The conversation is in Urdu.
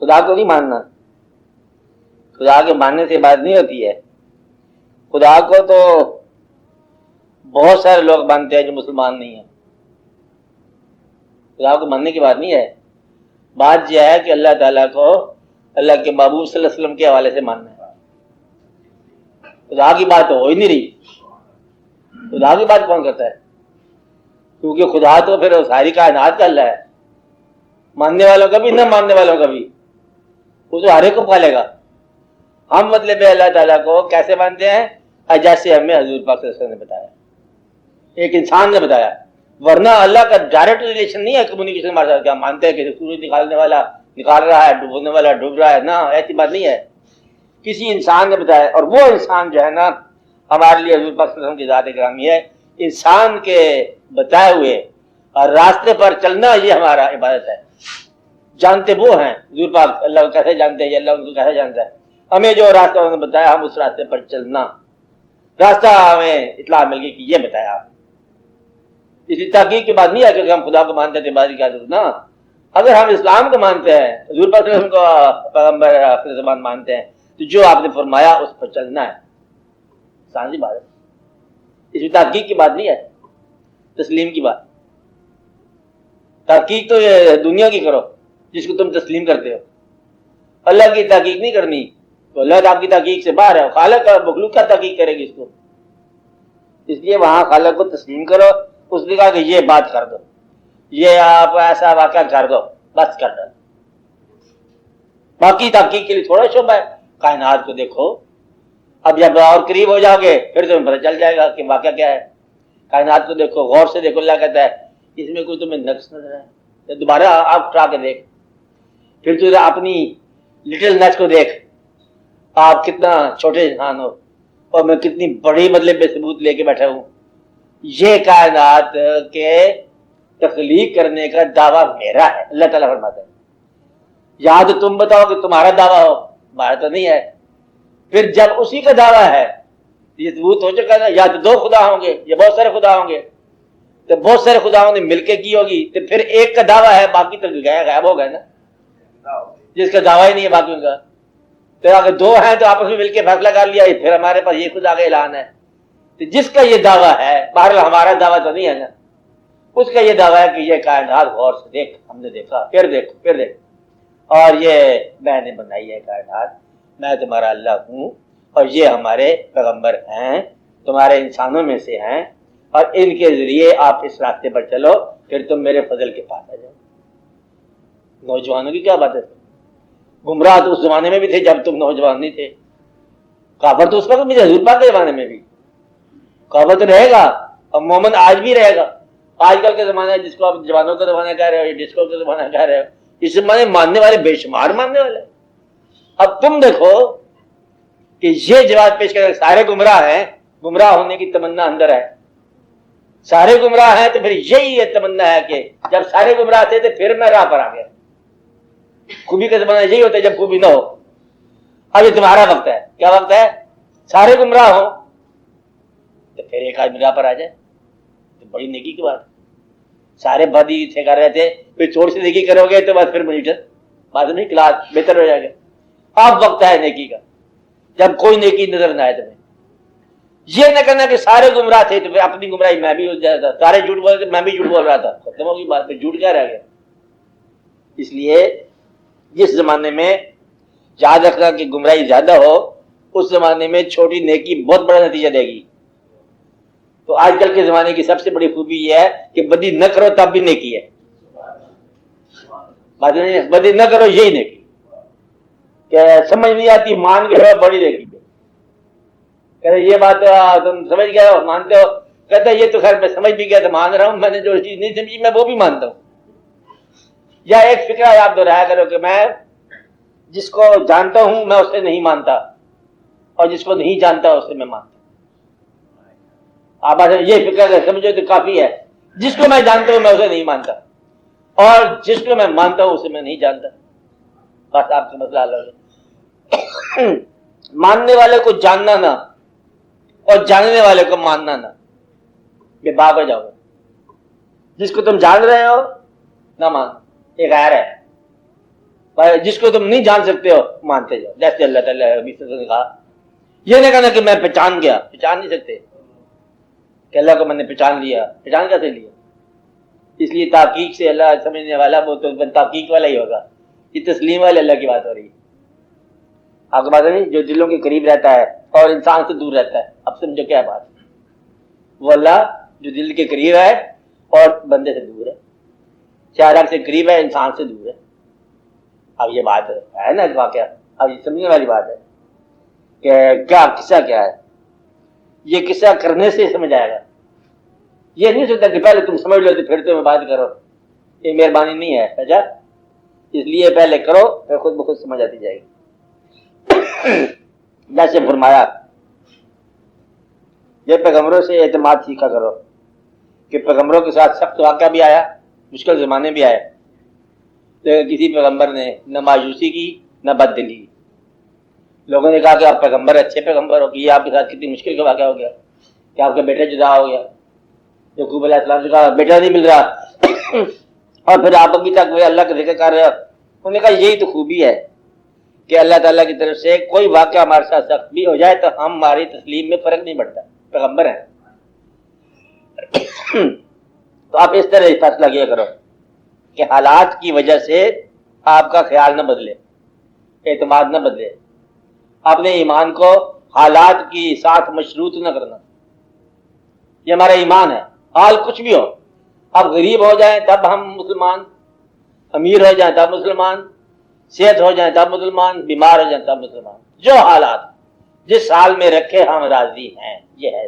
خدا کو نہیں ماننا. خدا کے ماننے سے بات نہیں ہوتی ہے. خدا کو تو بہت سارے لوگ مانتے ہیں جو مسلمان نہیں ہیں. خدا کو ماننے کی بات نہیں ہے. بات یہ ہے کہ اللہ تعالیٰ کو اللہ کے محبوب صلی اللہ علیہ وسلم کے حوالے سے ماننا ہے. خدا کی بات تو ہو ہی نہیں رہی. خدا کی بات کون کرتا ہے؟ کیونکہ خدا تو پھر ساری کائنات کا اللہ ہے. ماننے والوں کا بھی نہ ماننے والوں کا بھی. وہ تو ہر ایک کو پالے گا. ہم مطلب اللہ تعالیٰ کو کیسے مانتے ہیں؟ جیسے ہمیں حضور پاک صلی اللہ علیہ وسلم نے بتایا, ایک انسان نے بتایا. ورنہ اللہ کا ڈائریکٹ ریلیشن نہیں ہے کمیونیکیشن ہمارے ساتھ. کیا مانتے ہیں کہ سورج نکالنے والا نکال رہا ہے, ڈوبنے والا ڈوب رہا ہے؟ نہ, ایسی بات نہیں ہے. کسی انسان نے بتایا, اور وہ انسان جو ہے نا ہمارے لیے حضور پاک صلی اللہ علیہ وسلم کی ذات گرامی ہے. انسان کے بتائے ہوئے اور راستے پر چلنا یہ ہمارا عبادت ہے. جانتے وہ ہیں حضور پاک اللہ کو کیسے جانتے ہیں, اللہ ان کو کیسے جانتا ہے. ہمیں جو راستہ انہوں نے بتایا ہم اس راستے پر چلنا. راستہ ہمیں اطلاع مل گئی کہ یہ بتایا. اسی تحقیق کی بات نہیں ہے کہ ہم خدا کو مانتے تھے بازی کیا نا. اگر ہم اسلام کو مانتے ہیں, حضور پاک صلی اللہ علیہ وسلم کو پیغمبر اپنے زبان مانتے ہیں, تو جو آپ نے فرمایا اس پر چلنا ہے. سانسی بات ہے. اس میں تحقیق کی بات نہیں ہے, تسلیم کی بات. تحقیق تو یہ دنیا کی کرو جس کو تم تسلیم کرتے ہو. اللہ کی تحقیق نہیں کرنی تو اللہ آپ کی تحقیق سے باہر ہے. خالق اور مخلوق کا تحقیق کرے گی اس کو. اس لیے وہاں خالق کو تسلیم کرو. اس نے کہا کہ یہ بات کر دو, یہ آپ ایسا واقعہ کر دو, بس کر دو. باقی تحقیق کے لیے تھوڑا شعبہ ہے. کائنات کو دیکھو, اب جب اور قریب ہو جاؤ گے پھر تمہیں پتہ چل جائے گا کہ واقعہ کیا ہے. کائنات کو دیکھو, غور سے دیکھو. اللہ کہتا ہے اس میں کوئی تمہیں نقص نظر ہے, دوبارہ آپ اٹھا کے دیکھ. پھر تو اپنی لٹل نچ کو دیکھ, آپ کتنا چھوٹے انسان ہو اور میں کتنی بڑی مطلب بے ثبوت لے کے بیٹھا ہوں. یہ کائنات کے تخلیق کرنے کا دعویٰ میرا ہے, اللہ تعالیٰ فرماتا ہے. یا تو تم بتاؤ کہ تمہارا دعویٰ ہو, ہمارا تو نہیں ہے. پھر جب اسی کا دعویٰ ہے یہ ثبوت ہو چکا ہے, یا تو دو خدا ہوں گے یا بہت سارے خدا ہوں گے. تو بہت سارے خداؤں نے مل کے کی ہوگی, تو پھر ایک کا دعویٰ ہے, باقی تو گیا غائب ہو گئے نا, جس کا دعویٰ ہی نہیں ہے باقی ان کا. تو اگر دو ہیں تو آپس میں مل کے فیصلہ کر لیا, پھر ہمارے پاس یہ خدا کا اعلان ہے. تو جس کا یہ دعویٰ ہے, بہرحال ہمارا دعویٰ تو نہیں ہے نا, اس کا یہ دعویٰ ہے کہ یہ کائنات غور سے دیکھ, ہم نے دیکھا, پھر دیکھ پھر دیکھ, اور یہ میں نے بنائی ہے کائنات, میں تمہارا اللہ ہوں, اور یہ ہمارے پیغمبر ہیں, تمہارے انسانوں میں سے ہیں, اور ان کے ذریعے آپ اس راستے پر چلو, پھر تم میرے فضل کے پاس آ جاؤ. نوجوانوں کی کیا بات ہے؟ گمراہ تو اس زمانے میں بھی تھے جب تم نوجوان نہیں تھے. کافر تو اس وقت بھی تھے, حضور پاک کے زمانے میں بھی. کافر تو رہے گا, اور مومن آج بھی رہے گا. آج کل کے زمانے جس کو آپ جوانوں کا زمانہ کہہ رہے ہو, ڈسکو کا زمانہ کہہ رہے ہو, اس زمانے ماننے والے بے شمار ماننے والے. اب تم دیکھو کہ یہ جواب پیش کر, سارے گمراہ ہیں, گمراہ ہونے کی تمنا اندر ہے. سارے گمراہ ہیں تو پھر یہی یہ تمنا ہے کہ جب سارے گمراہ تھے تو پھر میں راہ پر آ گیا. خوبی کا زمانہ یہی ہوتا ہے جب خوبی نہ ہو. اب یہ تمہارا وقت ہے. کیا وقت ہے؟ سارے گمراہ ہوں تو پھر ایک آدمی راہ پر آ جائے تو بڑی نیکی کی بات. سارے بدی سے کر رہے تھے, پھر چور سے نیکی کرو گے تو بس پھر مجھے بات نہیں, کلاس بہتر ہو جائے گا. اب وقت ہے نیکی کا, جب کوئی نیکی نظر نہ آئے تمہیں. یہ نہ کرنا کہ سارے گمراہ تھے تو پھر اپنی گمراہی میں بھی ہو جاتا, سارے جھوٹ بول رہے تھے میں بھی جھوٹ بول رہا تھا, ختم ہوگی بات, پھر جھوٹ کیا رہ گیا. اس لیے جس زمانے میں یاد رکھنا کہ گمراہی زیادہ ہو, اس زمانے میں چھوٹی نیکی بہت بڑا نتیجہ دے گی. تو آج کل کے زمانے کی سب سے بڑی خوبی یہ ہے کہ بدی نہ کرو تب بھی نیکی ہے. بات نہیں, بدی نہ کرو یہی نیکی. کہ سمجھ نہیں آتی مان کے بڑی نیکی. کہتے یہ بات تم سمجھ گئے ہو, مانتے ہو. کہتے یہ تو خیر میں سمجھ بھی گیا تو مان رہا ہوں, میں نے جو چیز نہیں سمجھی میں وہ بھی مانتا ہوں. یا ایک فکرہ آپ دہرایا کرو کہ میں جس کو جانتا ہوں میں اسے نہیں مانتا, اور جس کو نہیں جانتا اسے میں مانتا. آپ یہ فکر سمجھو تو کافی ہے. جس کو میں جانتا ہوں میں اسے نہیں مانتا, اور جس کو میں مانتا ہوں اسے میں نہیں جانتا. بس آپ کا مسئلہ حل ہو گیا. ماننے والے کو جاننا نہ, اور جاننے والے کو ماننا نہ, بے باک ہو جاؤ گے. جس کو تم جان رہے ہو نہ مان, ایک غیر ہے. جس کو تم نہیں جان سکتے ہو مانتے جاؤ، جیسے اللہ تعالیٰ نبی صلی اللہ علیہ وسلم نے کہا. یہ نہیں کہنا کہ میں پہچان گیا، پہچان نہیں سکتے کہ اللہ کو میں نے پہچان لیا. پہچان کیسے لیا؟ اس لیے تحقیق سے اللہ سمجھنے والا وہ تو تحقیق والا ہی ہوگا. یہ تسلیم والے اللہ کی بات ہو رہی ہے. آپ کو بات نہیں، جو دلوں کے قریب رہتا ہے اور انسان سے دور رہتا ہے. اب سمجھو کیا بات، وہ اللہ جو دل کے قریب ہے اور بندے سے دور ہے، چہرہ سے قریب ہے، انسان سے دور ہے. اب یہ بات ہے نا واقعہ، اب یہ سمجھنے والی بات ہے کہ کیا قصہ کیا ہے. یہ قصہ کرنے سے سمجھ آئے گا. یہ نہیں سکتا کہ پہلے تم سمجھ لو تو پھر تمہیں بات کرو. یہ مہربانی نہیں ہے سجا. اس لیے پہلے کرو پھر خود بخود سمجھ آتی جائے گی. جیسے فرمایا یہ پیغمبروں سے اعتماد سیکھا کرو کہ پیغمبروں کے ساتھ سخت واقعہ بھی آیا، مشکل زمانے بھی آئے، لیکن کسی پیغمبر نے نہ مایوسی کی نہ بد دلی کی. لوگوں نے کہا کہ آپ پیغمبر اچھے پیغمبر ہو، کہ یہ آپ کے ساتھ کتنی مشکل کا واقعہ ہو گیا کہ آپ کا بیٹا جدا ہو گیا. یعقوب علیہ السلام سے کہا بیٹا نہیں مل رہا اور پھر آپ ابھی تک وہ اللہ کا ذکر کر رہے ہو. انہوں نے کہا یہی تو خوبی ہے کہ اللہ تعالیٰ کی طرف سے کوئی واقعہ ہمارے ساتھ سخت بھی ہو جائے تو ہماری تسلیم میں فرق نہیں پڑتا. پیغمبر ہیں تو آپ اس طرح فیصلہ کیا کرو کہ حالات کی وجہ سے آپ کا خیال نہ بدلے، اعتماد نہ بدلے. اپنے ایمان کو حالات کی ساتھ مشروط نہ کرنا. یہ ہمارا ایمان ہے. حال کچھ بھی ہو، آپ غریب ہو جائیں تب ہم مسلمان، امیر ہو جائیں تب مسلمان، صحت ہو جائیں تب مسلمان، بیمار ہو جائیں تب مسلمان. جو حالات جس حال میں رکھے ہم راضی ہیں. یہ ہے